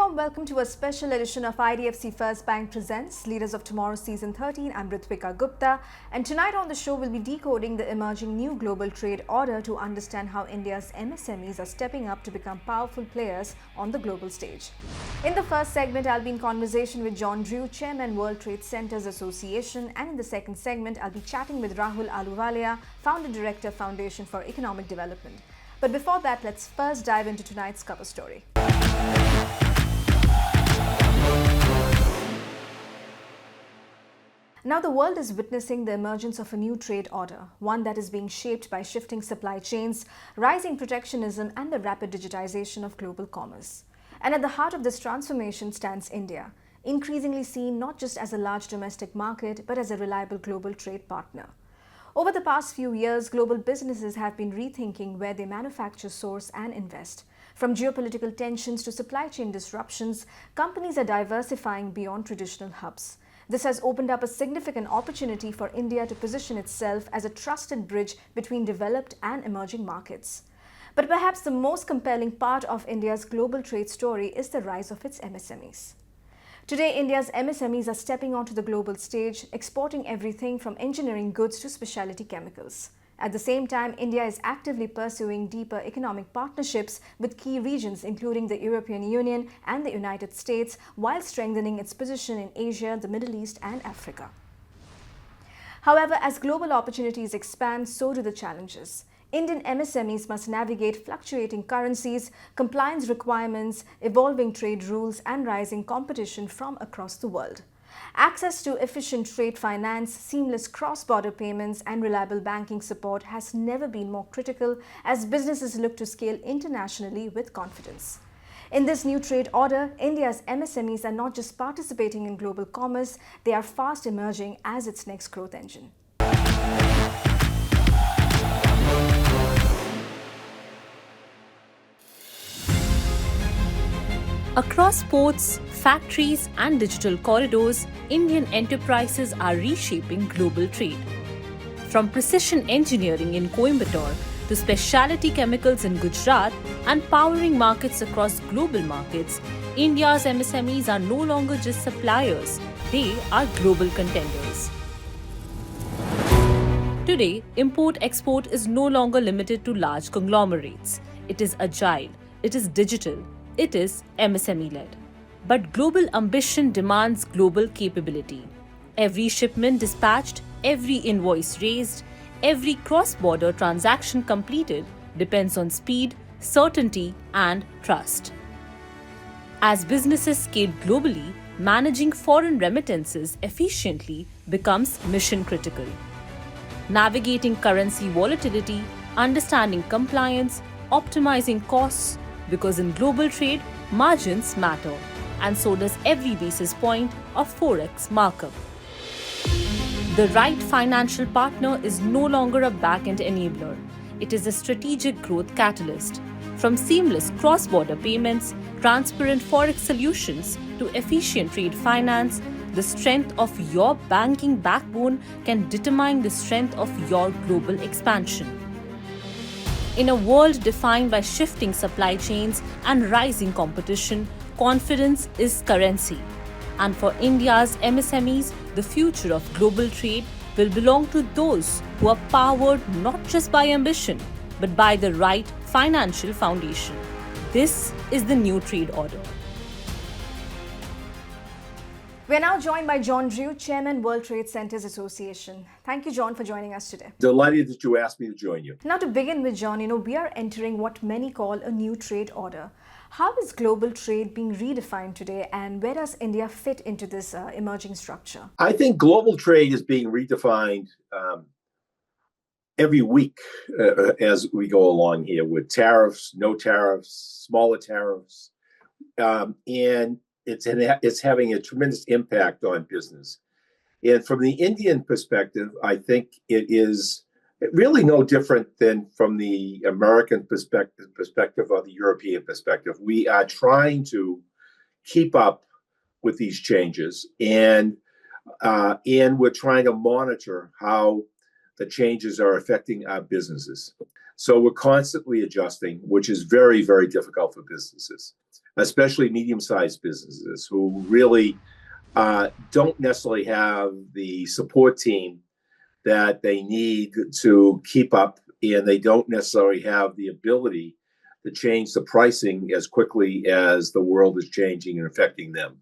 warm welcome to a special edition of IDFC First Bank Presents Leaders of Tomorrow Season 13. I'm Ritwika Gupta, and tonight on the show we'll be decoding the emerging new global trade order to understand how India's MSMEs are stepping up to become powerful players on the global stage. In the first segment, I'll be in conversation with John Drew, Chairman World Trade Centers Association, and in the second segment, I'll be chatting with Rahul Ahluwalia, Founder Director, Foundation for Economic Development. But before that, let's first dive into tonight's cover story. Now the world is witnessing the emergence of a new trade order, one that is being shaped by shifting supply chains, rising protectionism, and the rapid digitization of global commerce. And at the heart of this transformation stands India, increasingly seen not just as a large domestic market, but as a reliable global trade partner. Over the past few years, global businesses have been rethinking where they manufacture, source, and invest. From geopolitical tensions to supply chain disruptions, companies are diversifying beyond traditional hubs. This has opened up a significant opportunity for India to position itself as a trusted bridge between developed and emerging markets. But perhaps the most compelling part of India's global trade story is the rise of its MSMEs. Today, India's MSMEs are stepping onto the global stage, exporting everything from engineering goods to specialty chemicals. At the same time, India is actively pursuing deeper economic partnerships with key regions, including the European Union and the United States, while strengthening its position in Asia, the Middle East, and Africa. However, as global opportunities expand, so do the challenges. Indian MSMEs must navigate fluctuating currencies, compliance requirements, evolving trade rules, and rising competition from across the world. Access to efficient trade finance, seamless cross-border payments, and reliable banking support has never been more critical as businesses look to scale internationally with confidence. In this new trade order, India's MSMEs are not just participating in global commerce, they are fast emerging as its next growth engine. Across ports, factories, and digital corridors, Indian enterprises are reshaping global trade. From precision engineering in Coimbatore to specialty chemicals in Gujarat and powering markets across global markets, India's MSMEs are no longer just suppliers, they are global contenders. Today, import-export is no longer limited to large conglomerates. It is agile, it is digital, it is MSME-led. But global ambition demands global capability. Every shipment dispatched, every invoice raised, every cross-border transaction completed depends on speed, certainty, and trust. As businesses scale globally, managing foreign remittances efficiently becomes mission-critical. Navigating currency volatility, understanding compliance, optimizing costs, because in global trade, margins matter, and so does every basis point of Forex markup. The right financial partner is no longer a back-end enabler. It is a strategic growth catalyst. From seamless cross-border payments, transparent Forex solutions, to efficient trade finance, the strength of your banking backbone can determine the strength of your global expansion. In a world defined by shifting supply chains and rising competition, confidence is currency. And for India's MSMEs, the future of global trade will belong to those who are powered not just by ambition, but by the right financial foundation. This is the new trade order. We are now joined by John Drew, Chairman World Trade Centers Association. Thank you, John, for joining us today. Delighted that you asked me to join you. Now, to begin with, John, we are entering what many call a new trade order. How is global trade being redefined today, and where does India fit into this emerging structure? I think global trade is being redefined every week as we go along here with tariffs, no tariffs, smaller tariffs, and it's having a tremendous impact on business. And from the Indian perspective, I think it is really no different than from the American perspective or the European perspective. We are trying to keep up with these changes, and we're trying to monitor how the changes are affecting our businesses. So we're constantly adjusting, which is very, very difficult for businesses, especially medium-sized businesses who really don't necessarily have the support team that they need to keep up, and they don't necessarily have the ability to change the pricing as quickly as the world is changing and affecting them.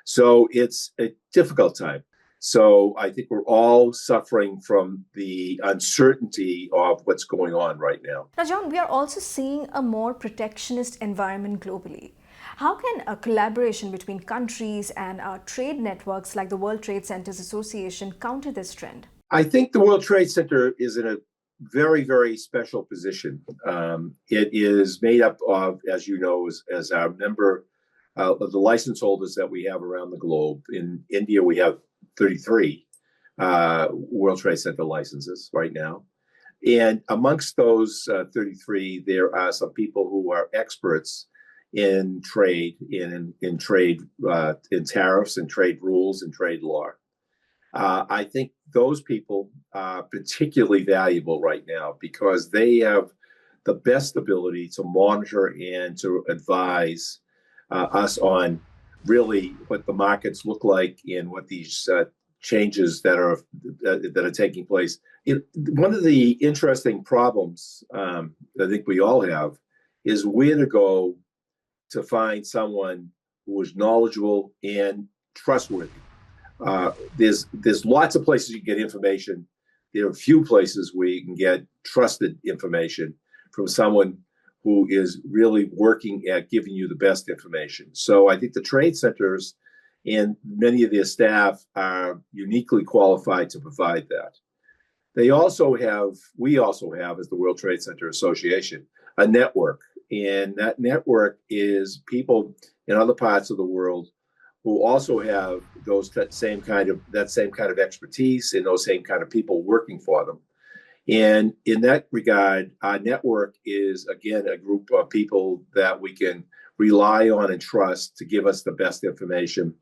So it's a difficult time. So I think we're all suffering from the uncertainty of what's going on right now. Now, John, we are also seeing a more protectionist environment globally. How can a collaboration between countries and trade networks like the World Trade Centers Association counter this trend? I think the World Trade Center is in a very, very special position. It is made up of, as you know, as our member of the license holders that we have around the globe. In India, we have 33 World Trade Center licenses right now. And amongst those 33, there are some people who are experts in trade, in trade, in tariffs and trade rules and trade law. I think those people are particularly valuable right now because they have the best ability to monitor and to advise us on really what the markets look like and what these changes that are taking place. One of the interesting problems I think we all have is where to go to find someone who is knowledgeable and trustworthy. There's lots of places you can get information. There are few places where you can get trusted information from someone who is really working at giving you the best information. So I think the trade centers and many of their staff are uniquely qualified to provide that. We also have, as the World Trade Center Association, a network. And that network is people in other parts of the world who also have that same kind of expertise and those same kind of people working for them. And in that regard, our network is, again, a group of people that we can rely on and trust to give us the best information,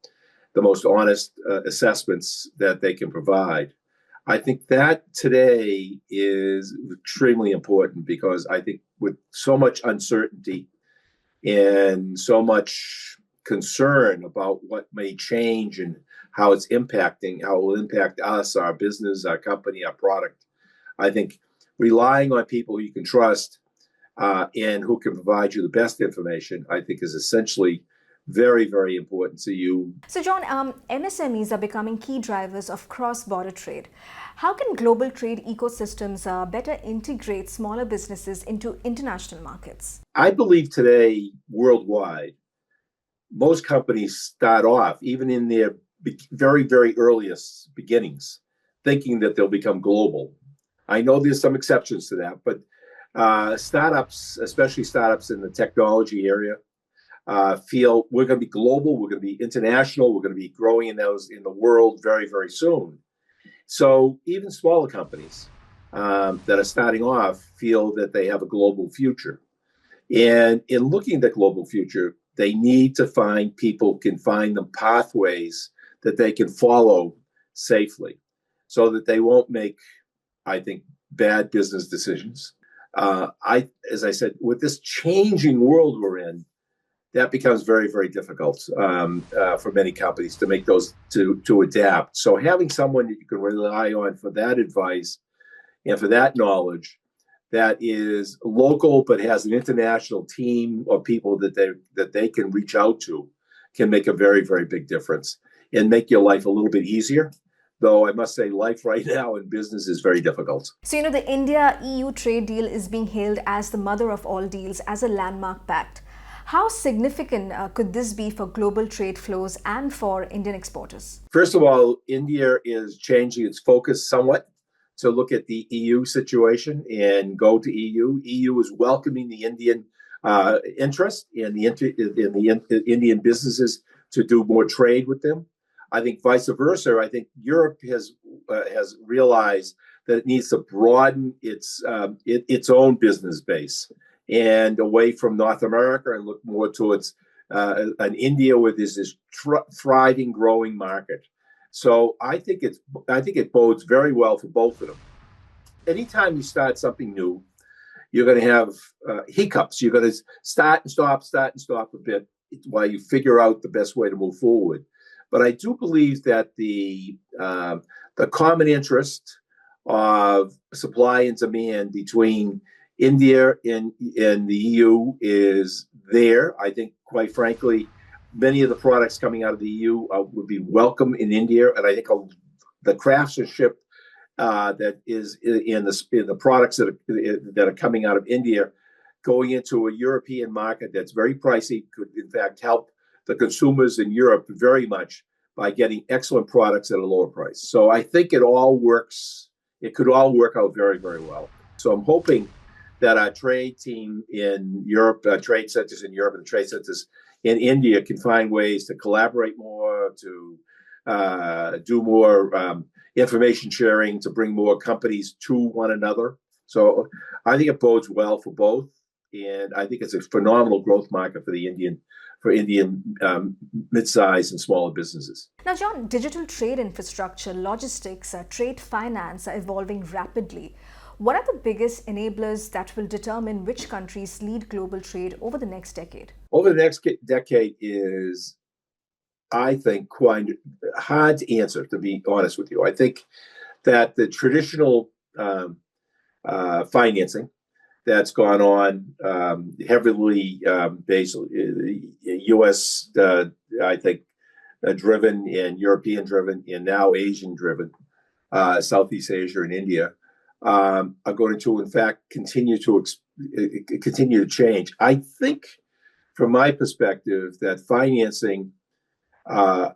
the most honest assessments that they can provide. I think that today is extremely important because I think with so much uncertainty and so much concern about what may change and how it will impact us, our business, our company, our product, I think relying on people you can trust and who can provide you the best information, I think is essentially very, very important to you. So, John, MSMEs are becoming key drivers of cross-border trade. How can global trade ecosystems better integrate smaller businesses into international markets? I believe today, worldwide, most companies start off, even in their very, very earliest beginnings, thinking that they'll become global. I know there's some exceptions to that, but startups, especially startups in the technology area, feel we're going to be global, we're going to be international, we're going to be growing in the world very, very soon. So even smaller companies that are starting off feel that they have a global future. And in looking at the global future, they need to find people can find them pathways that they can follow safely so that they won't make, I think, bad business decisions. As I said, with this changing world we're in, that becomes very, very difficult for many companies to make those to adapt. So having someone that you can rely on for that advice and for that knowledge that is local but has an international team of people that they can reach out to can make a very, very big difference and make your life a little bit easier. Though I must say life right now in business is very difficult. So, the India-EU trade deal is being hailed as the mother of all deals, as a landmark pact. How significant could this be for global trade flows and for Indian exporters? First of all, India is changing its focus somewhat to look at the EU situation and go to EU. EU is welcoming the Indian interest in the Indian businesses to do more trade with them. I think vice versa. I think Europe has realized that it needs to broaden its own business base and away from North America and look more towards an India where there's this thriving, growing market. So I think it bodes very well for both of them. anytime you start something new, you're going to have hiccups. You're going to start and stop a bit while you figure out the best way to move forward. But I do believe that the common interest of supply and demand between India and the EU is there. I think, quite frankly, many of the products coming out of the EU would be welcome in India, and I think the craftsmanship that is in the products that are coming out of India going into a European market that's very pricey could in fact help the consumers in Europe very much by getting excellent products at a lower price. So I think it could all work out very, very well. So I'm hoping that our trade team in Europe, trade centers in Europe and trade centers in India can find ways to collaborate more, to do more information sharing, to bring more companies to one another. So I think it bodes well for both. And I think it's a phenomenal growth market for Indian mid-sized and smaller businesses. Now, John, digital trade infrastructure, logistics, trade finance are evolving rapidly. What are the biggest enablers that will determine which countries lead global trade over the next decade? Over the next decade is, I think, quite hard to answer, to be honest with you. I think that the traditional financing that's gone on heavily based U.S., I think, driven and European driven and now Asian driven, Southeast Asia and India, are going to, in fact, continue to change. I think, from my perspective, that financing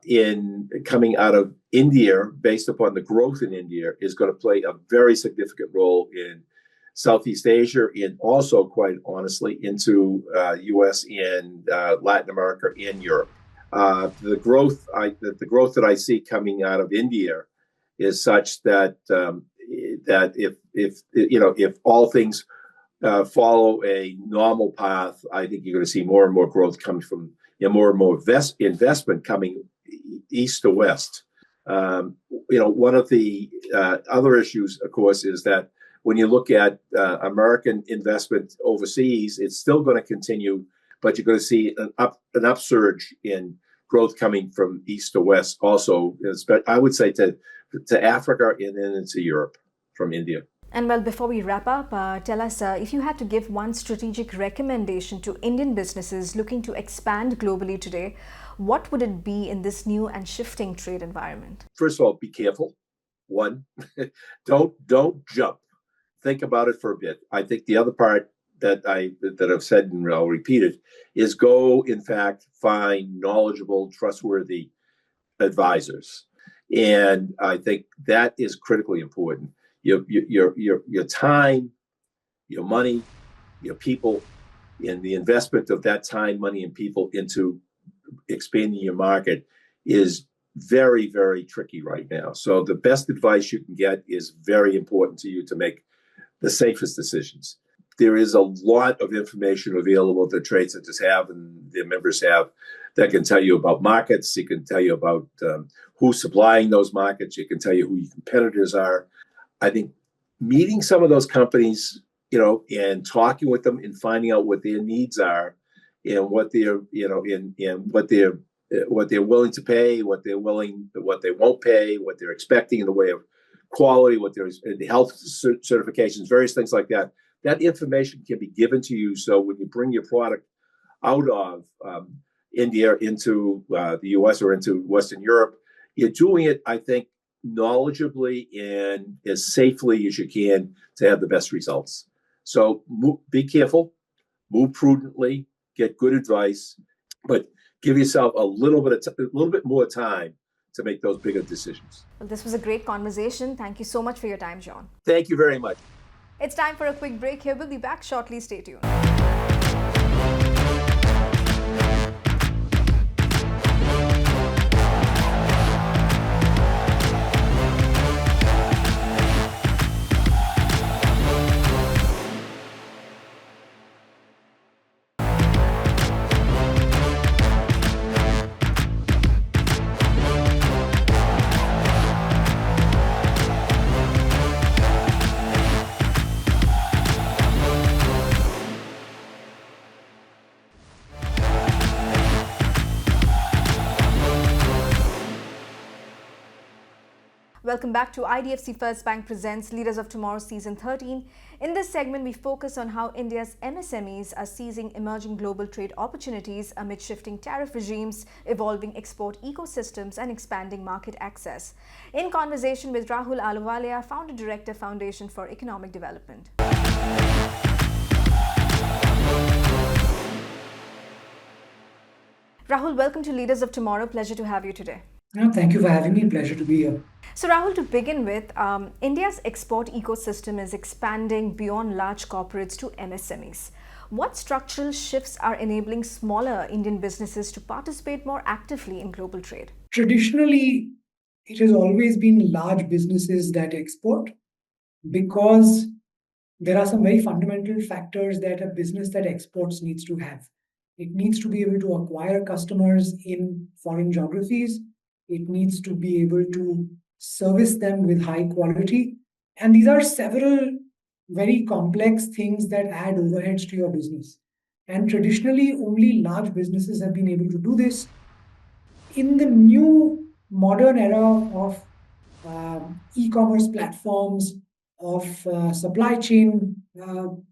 in coming out of India, based upon the growth in India, is going to play a very significant role in Southeast Asia and also, quite honestly, into U.S. and Latin America and Europe. The growth that I see coming out of India is such that if all things follow a normal path, I think you're going to see more and more growth coming from more and more investment coming east to west. One of the other issues, of course, is that when you look at American investment overseas, it's still going to continue, but you're going to see an upsurge in growth coming from east to west. Also, I would say to Africa and then into Europe from India. And well, before we wrap up, tell us if you had to give one strategic recommendation to Indian businesses looking to expand globally today, what would it be in this new and shifting trade environment? First of all, be careful. One, don't jump. Think about it for a bit. I think the other part that I've said and I'll repeat it is go, in fact, find knowledgeable, trustworthy advisors, and I think that is critically important. Your time, your money, your people, and the investment of that time, money, and people into expanding your market is very, very tricky right now. So the best advice you can get is very important to you to make the safest decisions. There is a lot of information available that trade centers have and their members have that can tell you about markets. It can tell you about who's supplying those markets. It can tell you who your competitors are. I think meeting some of those companies, and talking with them and finding out what their needs are and what they're, and what they're willing to pay, what they won't pay, what they're expecting in the way of quality, what there's health certifications, various things like that. That information can be given to you. So when you bring your product out of India into the U.S. or into Western Europe, you're doing it, I think, knowledgeably and as safely as you can to have the best results. So be careful, move prudently, get good advice, but give yourself a little bit more time to make those bigger decisions. Well, this was a great conversation. Thank you so much for your time, John. Thank you very much. It's time for a quick break here. We'll be back shortly. Stay tuned. Welcome back to IDFC First Bank Presents Leaders of Tomorrow Season 13. In this segment, we focus on how India's MSMEs are seizing emerging global trade opportunities amid shifting tariff regimes, evolving export ecosystems and expanding market access. In conversation with Rahul Ahluwalia, Founder Director, Foundation for Economic Development. Rahul, welcome to Leaders of Tomorrow. Pleasure to have you today. Thank you for having me. Pleasure to be here. So Rahul, to begin with, India's export ecosystem is expanding beyond large corporates to MSMEs. What structural shifts are enabling smaller Indian businesses to participate more actively in global trade? Traditionally, it has always been large businesses that export because there are some very fundamental factors that a business that exports needs to have. It needs to be able to acquire customers in foreign geographies. It needs to be able to service them with high quality. And these are several very complex things that add overheads to your business. And traditionally, only large businesses have been able to do this. In the new modern era of e-commerce platforms, of supply chain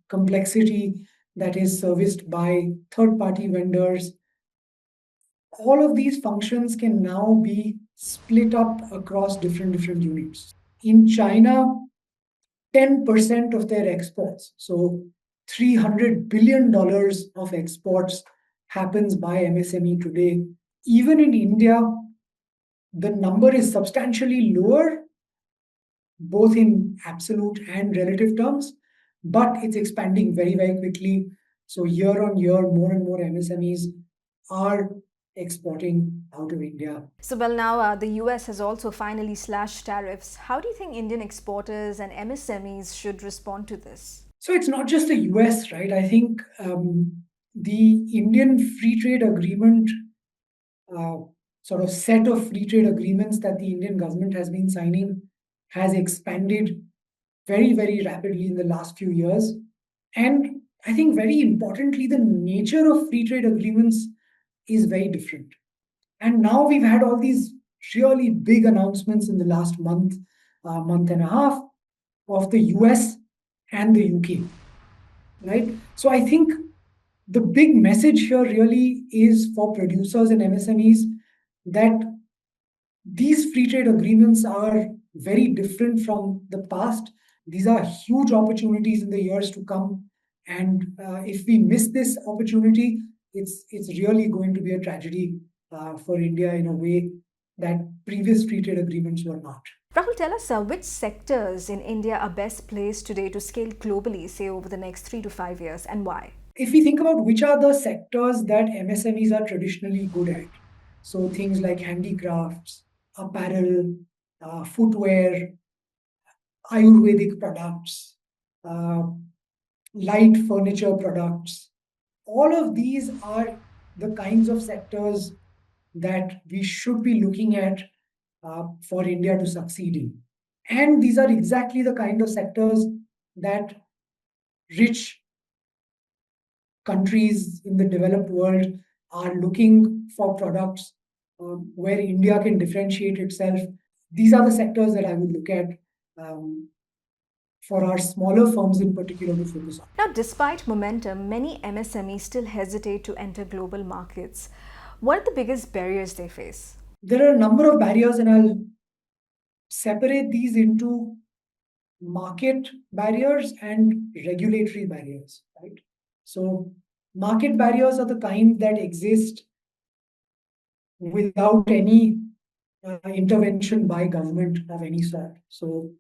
complexity that is serviced by third-party vendors, all of these functions can now be split up across different units. In China, 10% of their exports, so $300 billion of exports happens by MSME today. Even in India, the number is substantially lower, both in absolute and relative terms, but it's expanding very, very quickly. So year on year, more and more MSMEs are exporting out of India. So well, now the US has also finally slashed tariffs. How do you think Indian exporters and MSMEs should respond to this? So it's not just the US, right? I think the Indian Free Trade Agreement, sort of set of free trade agreements that the Indian government has been signing, has expanded very, very rapidly in the last few years. And I think very importantly, the nature of free trade agreements is very different. And now we've had all these really big announcements in the last month and a half of the US and the UK, right? So I think the big message here really is for producers and MSMEs that these free trade agreements are very different from the past. These are huge opportunities in the years to come. And if we miss this opportunity, it's really going to be a tragedy for India in a way that previous free trade agreements were not. Rahul, tell us which sectors in India are best placed today to scale globally, say over the next 3 to 5 years, and why? If we think about which are the sectors that MSMEs are traditionally good at, so things like handicrafts, apparel, footwear, Ayurvedic products, light furniture products, all of these are the kinds of sectors that we should be looking at for India to succeed in. And these are exactly the kind of sectors that rich countries in the developed world are looking for products where India can differentiate itself. These are the sectors that I would look at for our smaller firms in particular to focus on. Now, despite momentum, many MSMEs still hesitate to enter global markets. What are the biggest barriers they face? There are a number of barriers, and I'll separate these into market barriers and regulatory barriers, right? So market barriers are the kind that exist without any intervention by government of any sort. So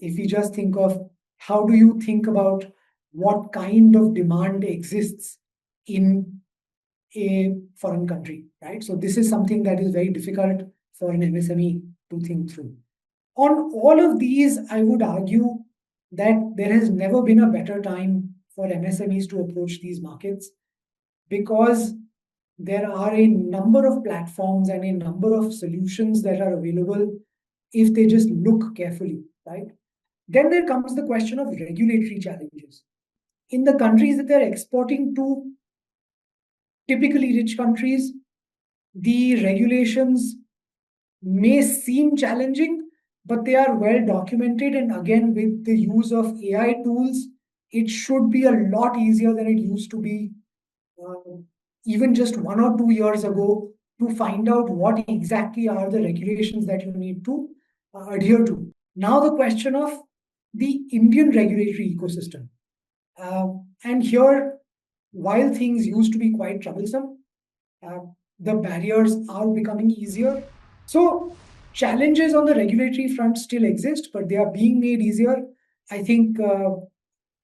if we just think of how do you think about what kind of demand exists in a foreign country, right? So this is something that is very difficult for an MSME to think through. On all of these, I would argue that there has never been a better time for MSMEs to approach these markets because there are a number of platforms and a number of solutions that are available if they just look carefully, right? Then there comes the question of regulatory challenges. In the countries that they're exporting to, typically rich countries, the regulations may seem challenging, but they are well documented. And again, with the use of AI tools, it should be a lot easier than it used to be uh, even just 1 or 2 years ago to find out what exactly are the regulations that you need to adhere to. Now, the question of the Indian regulatory ecosystem. And here, while things used to be quite troublesome, uh, the barriers are becoming easier. So, challenges on the regulatory front still exist, but they are being made easier. I think,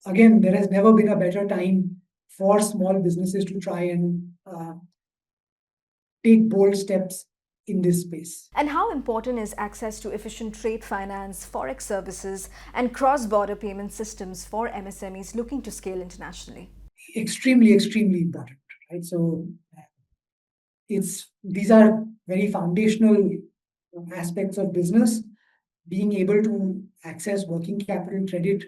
again, there has never been a better time for small businesses to try and take bold steps in this space. And how important is access to efficient trade finance, forex services, and cross border payment systems for MSMEs looking to scale internationally? Extremely, extremely important, right? So, these are very foundational aspects of business. Being able to access working capital credit,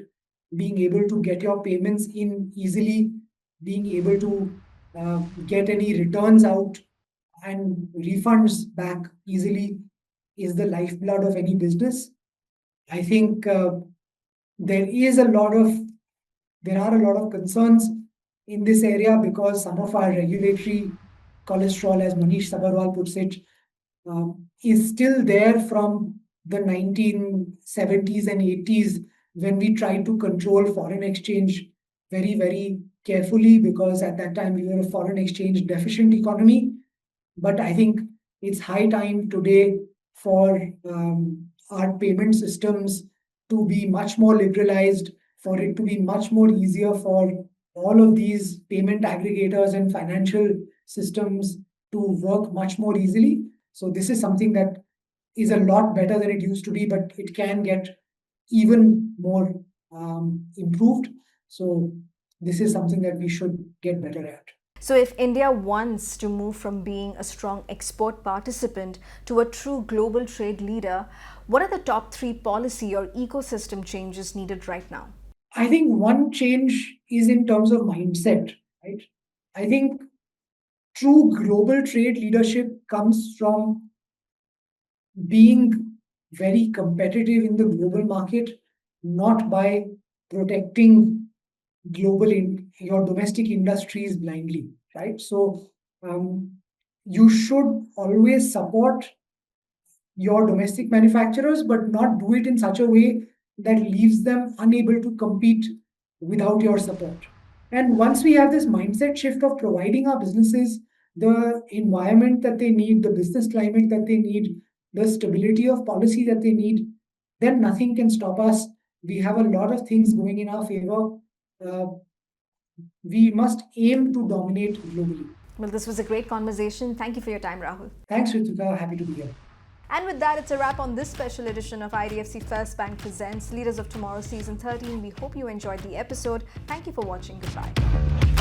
being able to get your payments in easily, being able to get any returns out and refunds back easily is the lifeblood of any business. I think there is a lot of there are a lot of concerns in this area because some of our regulatory cholesterol, as Manish Sabharwal puts it, is still there from the 1970s and 80s when we tried to control foreign exchange very, very carefully because at that time we were a foreign exchange deficient economy. But I think it's high time today for our payment systems to be much more liberalized, for it to be much more easier for all of these payment aggregators and financial systems to work much more easily. So this is something that is a lot better than it used to be, but it can get even more improved. So this is something that we should get better at. So, if India wants to move from being a strong export participant to a true global trade leader, what are the top 3 policy or ecosystem changes needed right now? I think one change is in terms of mindset, right? I think true global trade leadership comes from being very competitive in the global market, not by protecting your domestic industries blindly, right? So you should always support your domestic manufacturers, but not do it in such a way that leaves them unable to compete without your support. And once we have this mindset shift of providing our businesses the environment that they need, the business climate that they need, the stability of policy that they need, then nothing can stop us. We have a lot of things going in our favor. We must aim to dominate globally. Well, this was a great conversation. Thank you for your time, Rahul. Thanks, Ritwika. Happy to be here. And with that, it's a wrap on this special edition of IDFC First Bank Presents Leaders of Tomorrow Season 13. We hope you enjoyed the episode. Thank you for watching. Goodbye.